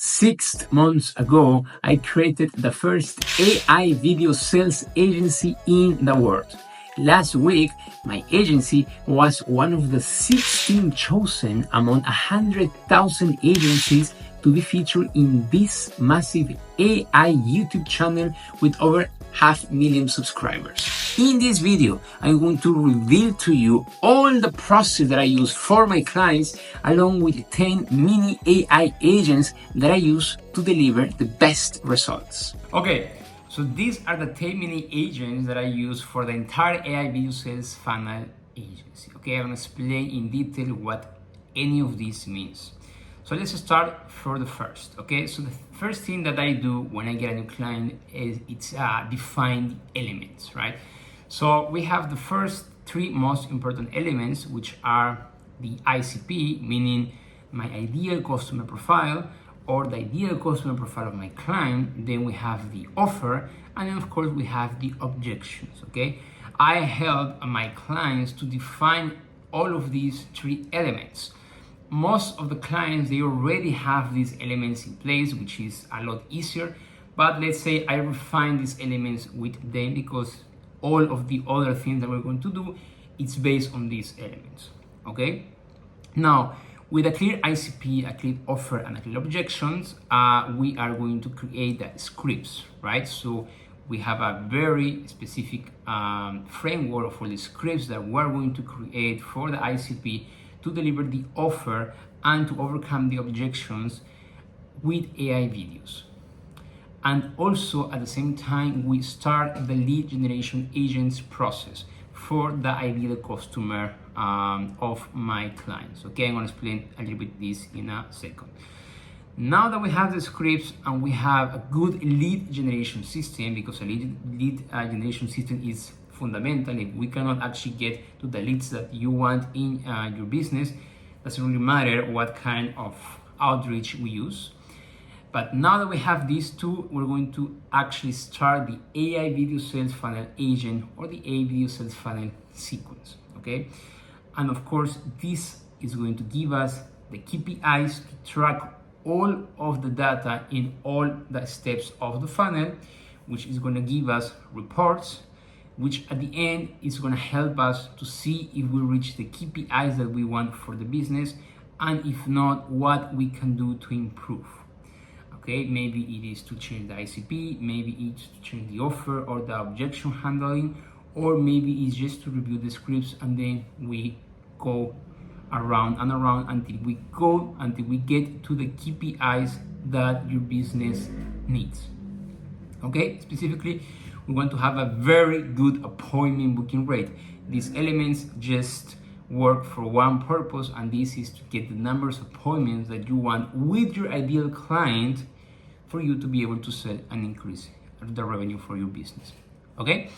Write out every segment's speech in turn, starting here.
6 months ago, I created the first AI video sales agency in the world. Last week, my agency was one of the 16 chosen among 100,000 agencies to be featured in this massive AI YouTube channel with over 500,000 subscribers. In this video, I'm going to reveal to you all the process that I use for my clients, along with 10 mini AI agents that I use to deliver the best results. Okay, so these are the 10 mini agents that I use for the entire AI video sales funnel agency. Okay, I'm gonna explain in detail what any of this means. So let's start for the first. Okay, so the first thing that I do when I get a new client is it's define elements, right? So we have the first three most important elements, which are the ICP, meaning my ideal customer profile or the ideal customer profile of my client. Then we have the offer, and then of course we have the objections. Okay, I help my clients to define all of these three elements. Most of the clients, they already have these elements in place, which is a lot easier. But let's say I refine these elements with them because all of the other things that we're going to do, it's based on these elements. Okay. Now, with a clear ICP, a clear offer, and a clear objections, we are going to create the scripts, right? So we have a very specific framework for the scripts that we're going to create for the ICP to deliver the offer and to overcome the objections with AI videos. And also at the same time, we start the lead generation agents process for the ideal customer of my clients. Okay, I'm gonna explain a little bit this in a second. Now that we have the scripts and we have a good lead generation system, because a lead generation system is fundamental. If we cannot actually get to the leads that you want in your business, doesn't really matter what kind of outreach we use. But now that we have these two, we're going to actually start the AI video sales funnel agent or the AI video sales funnel sequence. Okay, and of course this is going to give us the KPIs to track all of the data in all the steps of the funnel, which is going to give us reports, which at the end is going to help us to see if we reach the KPIs that we want for the business, and if not, what we can do to improve. Okay, maybe it is to change the ICP, maybe it's to change the offer or the objection handling, or maybe it's just to review the scripts and then we go around and around until we get to the KPIs that your business needs. Okay, specifically, we want to have a very good appointment booking rate. These elements just work for one purpose, and this is to get the numbers of appointments that you want with your ideal client for you to be able to sell and increase the revenue for your business. Okay,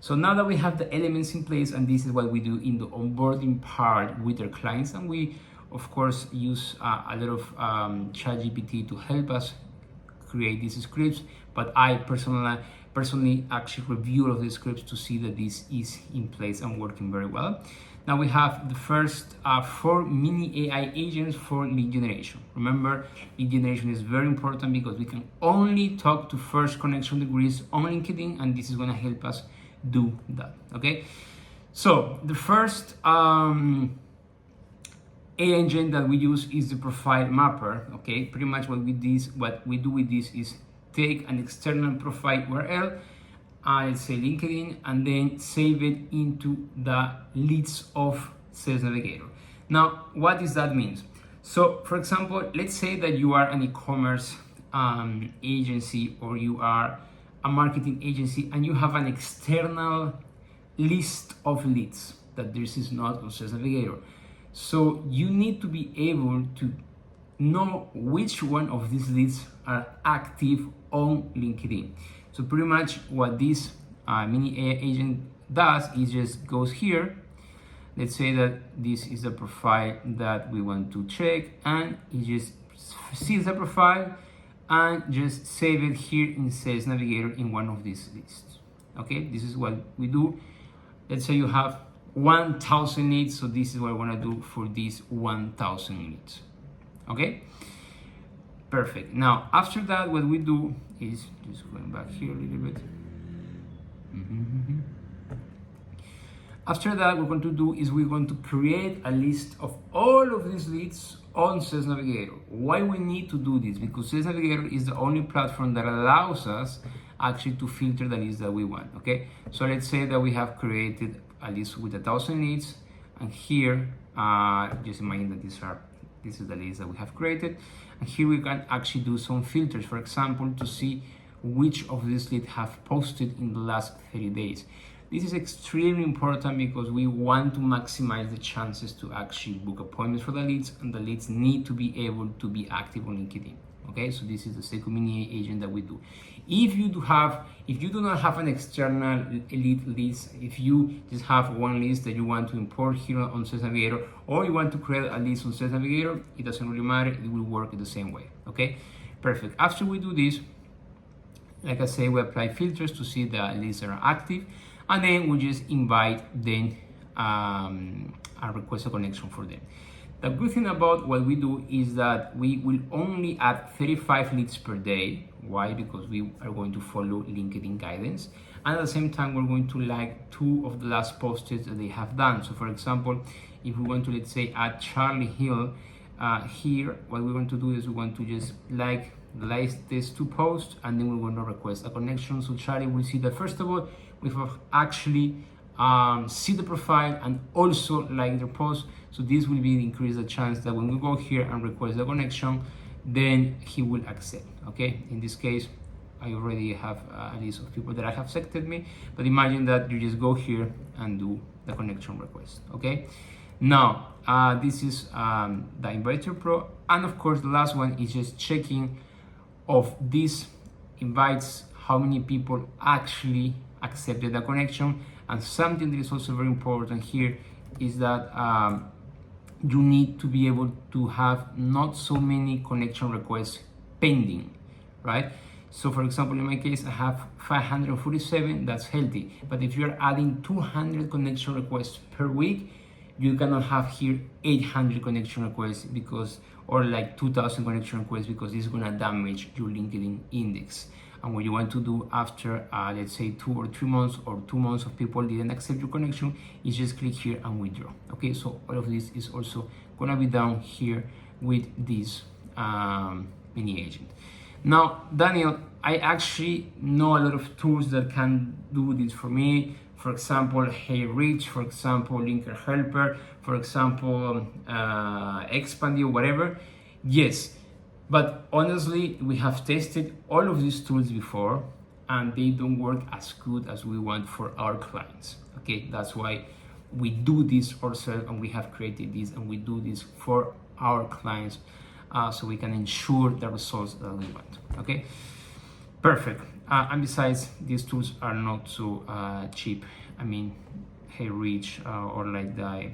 so now that we have the elements in place, and this is what we do in the onboarding part with our clients, and we of course use a lot of ChatGPT to help us create these scripts, but I personally actually review all of the scripts to see that this is in place and working very well. Now we have the first 4 mini AI agents for lead generation. Remember, lead generation is very important because we can only talk to first connection degrees on LinkedIn, and this is going to help us do that. Okay, so the first AI engine that we use is the profile mapper. Okay, pretty much what we do with this is take an external profile URL, let's say LinkedIn, and then save it into the leads of Sales Navigator. Now, what does that mean? So, for example, let's say that you are an e-commerce agency, or you are a marketing agency, and you have an external list of leads that this is not on Sales Navigator. So you need to be able to know which one of these leads are active on LinkedIn. So pretty much what this mini AI agent does is just goes here. Let's say that this is the profile that we want to check, and it just sees the profile and just save it here in Sales Navigator in one of these lists. Okay, this is what we do. Let's say you have 1,000 leads, so this is what I want to do for these 1,000 leads. Okay, Perfect. Now, after that, what we do is just going back here a little bit. After that, what we're going to do is we're going to create a list of all of these leads on Sales Navigator. Why we need to do this? Because Sales Navigator is the only platform that allows us actually to filter the leads that we want. Okay, so let's say that we have created a list with 1,000 leads, and here, just imagine that this is the list that we have created, and here we can actually do some filters, for example, to see which of these leads have posted in the last 30 days. This is extremely important because we want to maximize the chances to actually book appointments for the leads, and the leads need to be able to be active on LinkedIn. Okay, so this is the second mini agent that we do. If you do not have an external lead list, if you just have one list that you want to import here on Sales Navigator, or you want to create a list on Sales Navigator, it doesn't really matter, it will work the same way. Okay, perfect. After we do this, like I say, we apply filters to see the leads that are active, and then we just invite them and request a connection for them. The good thing about what we do is that we will only add 35 leads per day. Why? Because we are going to follow LinkedIn guidance, and at the same time we're going to like 2 of the last posts that they have done. So for example, if we want to, let's say, add Charlie Hill here, what we want to do is we want to just like these 2 posts, and then we're going to request a connection. So Charlie will see that first of all we have actually see the profile and also like their post. So this will be increase the chance that when we go here and request the connection, then he will accept. Okay, in this case I already have a list of people that I have selected me, but imagine that you just go here and do the connection request. Okay, now this is the Inviter Pro, and of course the last one is just checking of these invites how many people actually accepted the connection. And something that is also very important here is that you need to be able to have not so many connection requests pending, right? So for example, in my case, I have 547, that's healthy. But if you're adding 200 connection requests per week, you cannot have here 800 connection requests or like 2,000 connection requests, because this is gonna damage your LinkedIn index. And what you want to do after, let's say 2 or 3 months or 2 months of people didn't accept your connection, is just click here and withdraw. Okay, so all of this is also gonna be down here with this mini agent. Now, Daniel, I actually know a lot of tools that can do this for me. For example, HeyReach, for example, Linker Helper, for example, Expandio, whatever. Yes. But honestly, we have tested all of these tools before, and they don't work as good as we want for our clients. Okay, that's why we do this ourselves, and we have created this, and we do this for our clients, so we can ensure the results that we want. Okay, perfect. And besides, these tools are not so cheap. I mean, HeyReach or like the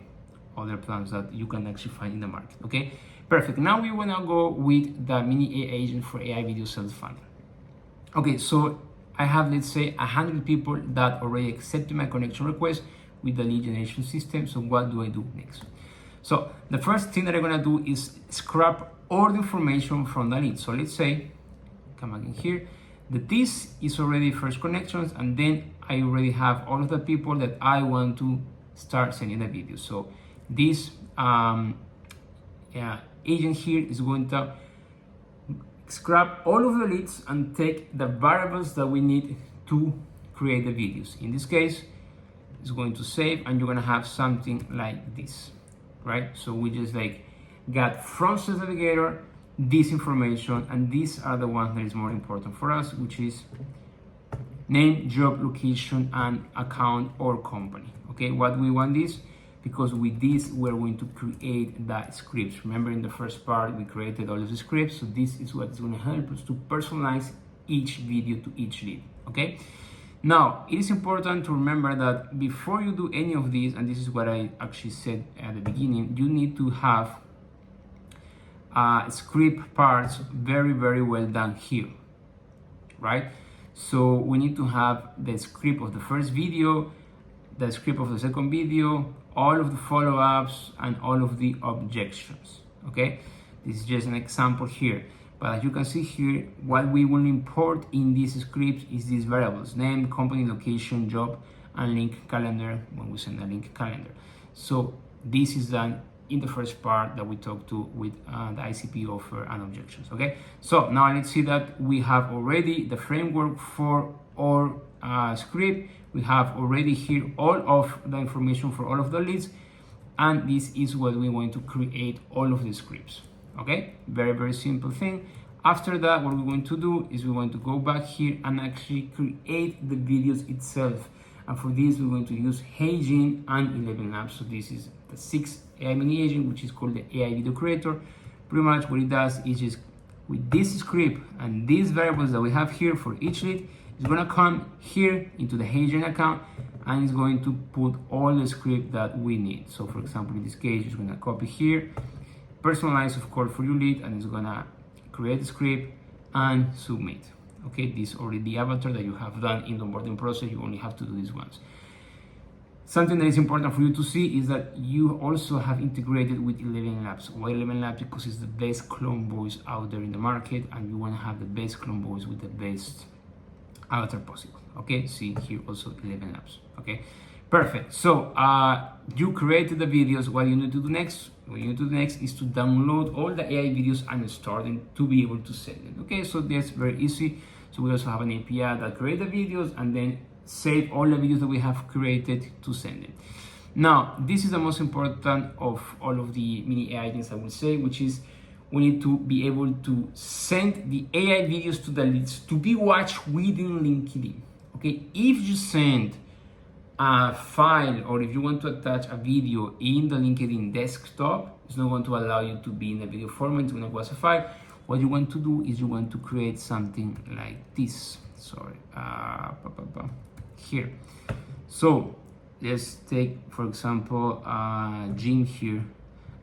other plans that you can actually find in the market. Okay. Perfect. Now we want to go with the mini AI agent for AI video sales funnel. Okay, so I have, let's say, 100 people that already accepted my connection request with the lead generation system. So what do I do next? So the first thing that I'm going to do is scrap all the information from the lead. So let's say, come again here, that this is already first connections, and then I already have all of the people that I want to start sending the video. So this agent here is going to scrap all of the leads and take the variables that we need to create the videos. In this case, it's going to save, and you're going to have something like this, right? So we just like got from Sales Navigator this information, and these are the ones that is more important for us, which is name, job, location, and account or company. Okay, what we want is, because with this we're going to create the scripts. Remember, in the first part we created all of the scripts, so this is what's going to help us to personalize each video to each lead. Okay, now it is important to remember that before you do any of these, and this is what I actually said at the beginning, you need to have script parts very well done here, right? So we need to have the script of the first video, the script of the second video, all of the follow-ups, and all of the objections. Okay, this is just an example here. But as you can see here, what we will import in this script is these variables: name, company, location, job, and link calendar when we send a link calendar. So this is done in the first part that we talked to with the ICP offer and objections. Okay, so now let's see that we have already the framework for our script. We have already here all of the information for all of the leads, and this is what we want to create all of the scripts. Okay, very simple thing. After that, what we're going to do is we're going to go back here and actually create the videos itself. And for this, we're going to use HeyGene and ElevenLabs. So this is the 6 AI mini agent, which is called the AI video creator. Pretty much what it does is just with this script and these variables that we have here for each lead, it's going to come here into the HeyGene account and it's going to put all the script that we need. So for example, in this case, it's going to copy here, personalize of course for your lead, and it's going to create a script and submit. Okay, this is already the avatar that you have done in the onboarding process. You only have to do this once. Something that is important for you to see is that you also have integrated with ElevenLabs. Why ElevenLabs? Because it's the best clone voice out there in the market, and you want to have the best clone voice with the best avatar possible. Okay, see here also ElevenLabs. Okay, perfect. So you created the videos. What you need to do next? What you need to do next is to download all the AI videos and start them to be able to send them. Okay, so that's very easy. So we also have an API that creates the videos and then save all the videos that we have created to send them. Now, this is the most important of all of the mini AI things I will say, which is we need to be able to send the AI videos to the leads to be watched within LinkedIn. Okay, if you send a file or if you want to attach a video in the LinkedIn desktop, it's not going to allow you to be in a video format. It's going to go as a file. What you want to do is you want to create something like this. Sorry, here. So let's take, for example, Jim here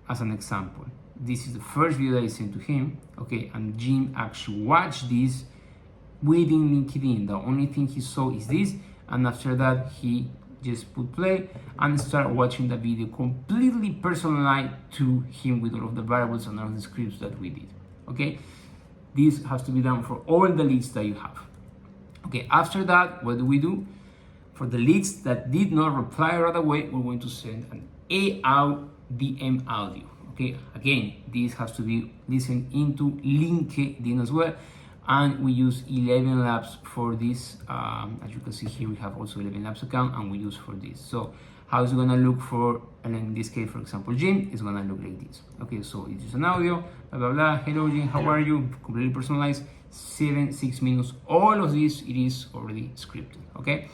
as an example. This is the first video that I sent to him. Okay, and Jim actually watched this within LinkedIn. The only thing he saw is this, and after that he just put play and start watching the video completely personalized to him with all of the variables and all of the scripts that we did. Okay, this has to be done for all the leads that you have. Okay, after that, what do we do? For the leads that did not reply right away, we're going to send an DM audio. Okay, again, this has to be listened into LinkedIn as well. And we use ElevenLabs for this. As you can see here, we have also ElevenLabs account and we use for this. So how is it gonna look for, and in this case, for example, Jim, it's gonna look like this. Okay, so it is an audio, blah, blah, blah. Hello, Jim, how are you? Completely personalized, 6 minutes. All of this, it is already scripted, okay?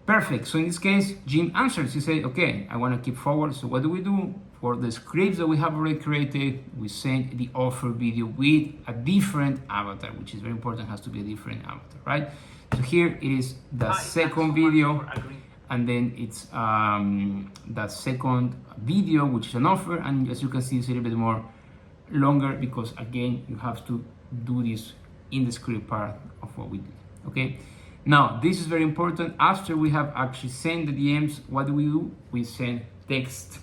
Perfect, so in this case, Jim answers. He said, okay, I wanna keep forward. So what do? For the scripts that we have already created, we send the offer video with a different avatar, which is very important, has to be a different avatar, right? So here it is the second video, and then it's the second video, which is an offer, and as you can see, it's a little bit more longer because again, you have to do this in the script part of what we did, okay? Now, this is very important. After we have actually sent the DMs, what do? We send text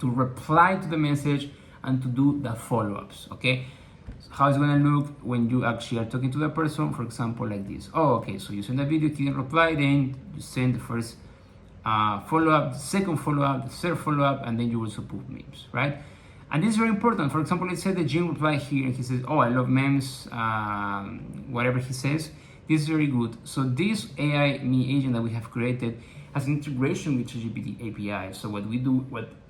to reply to the message and to do the follow-ups, okay? So how it's gonna look when you actually are talking to the person, for example, like this. Oh, okay, so you send a video, didn't reply, then you send the first follow-up, the second follow-up, the third follow-up, and then you also put memes, right? And this is very important. For example, let's say that Jim replied here and he says, oh, I love memes, whatever he says. This is very good. So this AI mini agent that we have created has an integration with ChatGPT API. So what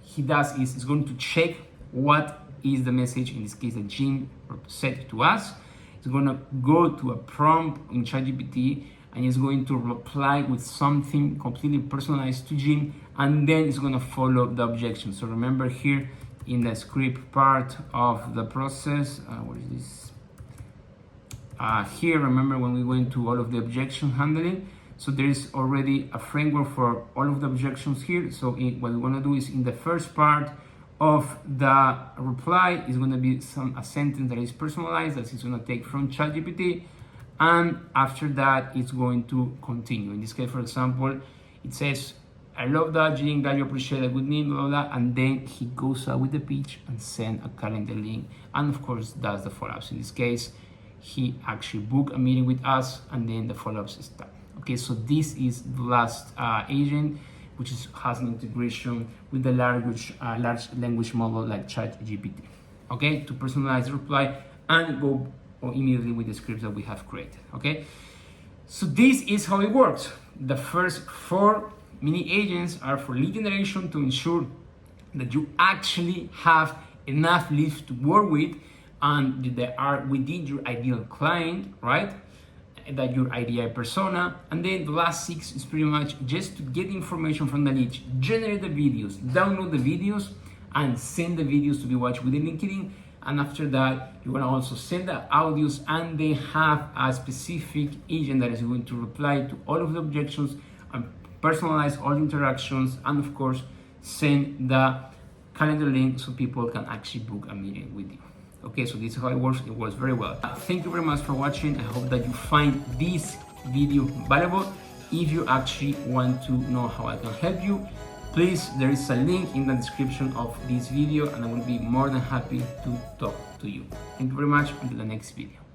he does is it's going to check what is the message, in this case that Jim said to us. It's going to go to a prompt in ChatGPT and it's going to reply with something completely personalized to Jim, and then it's going to follow the objection. So remember here in the script part of the process, what is this? Here, remember when we went to all of the objection handling, so there is already a framework for all of the objections here. So what we want to do is in the first part of the reply is going to be a sentence that is personalized, that is going to take from ChatGPT, and after that it's going to continue. In this case, for example, it says, I love that, Jing, that you appreciate a good name, blah, blah, blah. And then he goes out with the pitch and send a calendar link. And of course, does the follow-ups. In this case, he actually booked a meeting with us and then the follow-ups is done. Okay, so this is the last agent, which has an integration with the large language model like ChatGPT. Okay, to personalize the reply and go immediately with the scripts that we have created. Okay, so this is how it works. The first 4 mini agents are for lead generation to ensure that you actually have enough leads to work with and they are within your ideal client, right? That your ideal persona. And then the last 6 is pretty much just to get information from the leads, generate the videos, download the videos, and send the videos to be watched within LinkedIn. And after that, you want to also send the audios and they have a specific agent that is going to reply to all of the objections and personalize all the interactions, and of course, send the calendar link so people can actually book a meeting with you. Okay, so this is how it works. It works very well. Thank you very much for watching. I hope that you find this video valuable. If you actually want to know how I can help you, please, there is a link in the description of this video and I will be more than happy to talk to you. Thank you very much. Until the next video.